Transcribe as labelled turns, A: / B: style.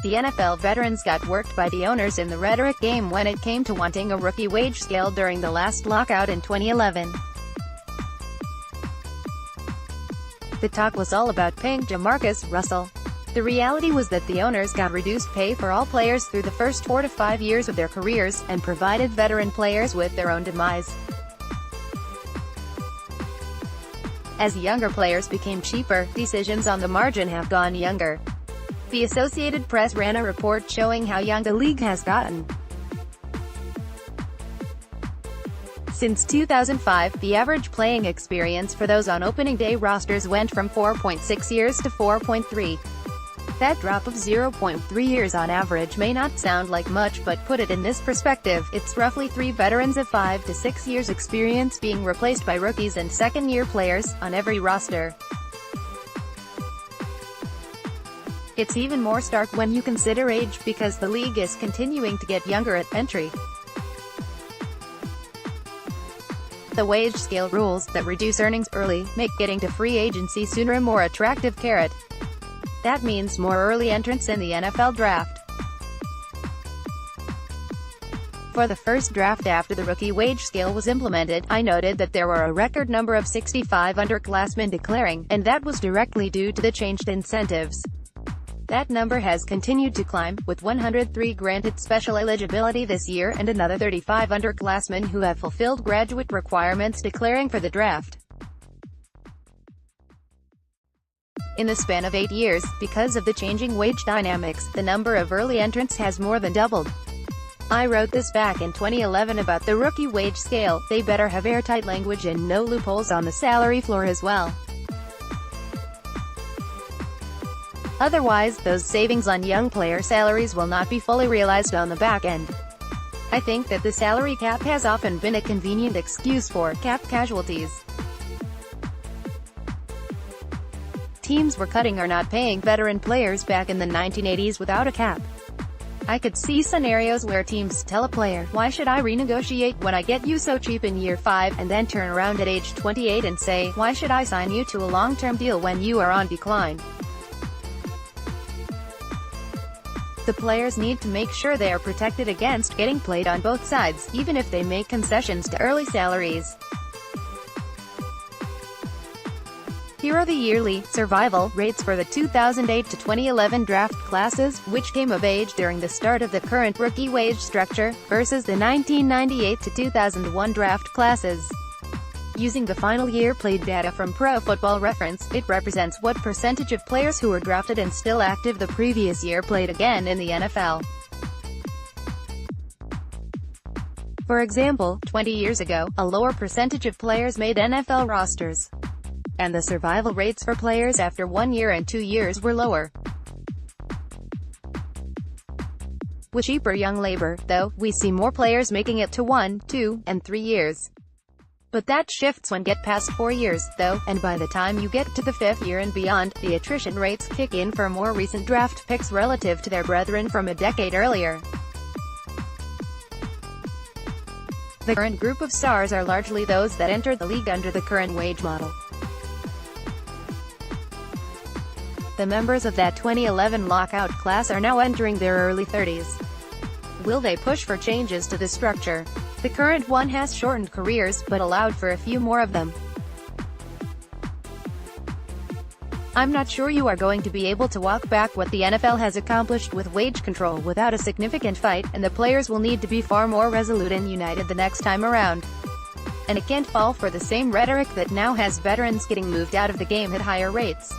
A: The NFL veterans got worked by the owners in the rhetoric game when it came to wanting a rookie wage scale during the last lockout in 2011. The talk was all about paying JaMarcus Russell. The reality was that the owners got reduced pay for all players through the first 4 to 5 years of their careers, and provided veteran players with their own demise. As younger players became cheaper, decisions on the margin have gone younger. The Associated Press ran a report showing how young the league has gotten. Since 2005, the average playing experience for those on opening day rosters went from 4.6 years to 4.3. That drop of 0.3 years on average may not sound like much, but put it in this perspective, it's roughly 3 veterans of 5 to 6 years experience being replaced by rookies and second-year players on every roster. It's even more stark when you consider age, because the league is continuing to get younger at entry. The wage scale rules that reduce earnings early make getting to free agency sooner a more attractive carrot. That means more early entrants in the NFL draft. For the first draft after the rookie wage scale was implemented, I noted that there were a record number of 65 underclassmen declaring, and that was directly due to the changed incentives. That number has continued to climb, with 103 granted special eligibility this year and another 35 underclassmen who have fulfilled graduate requirements declaring for the draft. In the span of 8 years, because of the changing wage dynamics, the number of early entrants has more than doubled. I wrote this back in 2011 about the rookie wage scale. They better have airtight language and no loopholes on the salary floor as well. Otherwise, those savings on young player salaries will not be fully realized on the back end. I think that the salary cap has often been a convenient excuse for cap casualties. Teams were cutting or not paying veteran players back in the 1980s without a cap. I could see scenarios where teams tell a player, "Why should I renegotiate when I get you so cheap in year 5, and then turn around at age 28 and say, "Why should I sign you to a long-term deal when you are on decline?" The players need to make sure they are protected against getting played on both sides, even if they make concessions to early salaries. Here are the yearly survival rates for the 2008 to 2011 draft classes, which came of age during the start of the current rookie wage structure, versus the 1998 to 2001 draft classes. Using the final year played data from Pro Football Reference, it represents what percentage of players who were drafted and still active the previous year played again in the NFL. For example, 20 years ago, a lower percentage of players made NFL rosters, and the survival rates for players after 1 year and 2 years were lower. With cheaper young labor, though, we see more players making it to 1, 2, and 3 years. But that shifts when get past 4 years, though, and by the time you get to the 5th year and beyond, the attrition rates kick in for more recent draft picks relative to their brethren from a decade earlier. The current group of stars are largely those that entered the league under the current wage model. The members of that 2011 lockout class are now entering their early 30s. Will they push for changes to the structure? The current one has shortened careers, but allowed for a few more of them. I'm not sure you are going to be able to walk back what the NFL has accomplished with wage control without a significant fight, and the players will need to be far more resolute and united the next time around. And it can't fall for the same rhetoric that now has veterans getting moved out of the game at higher rates.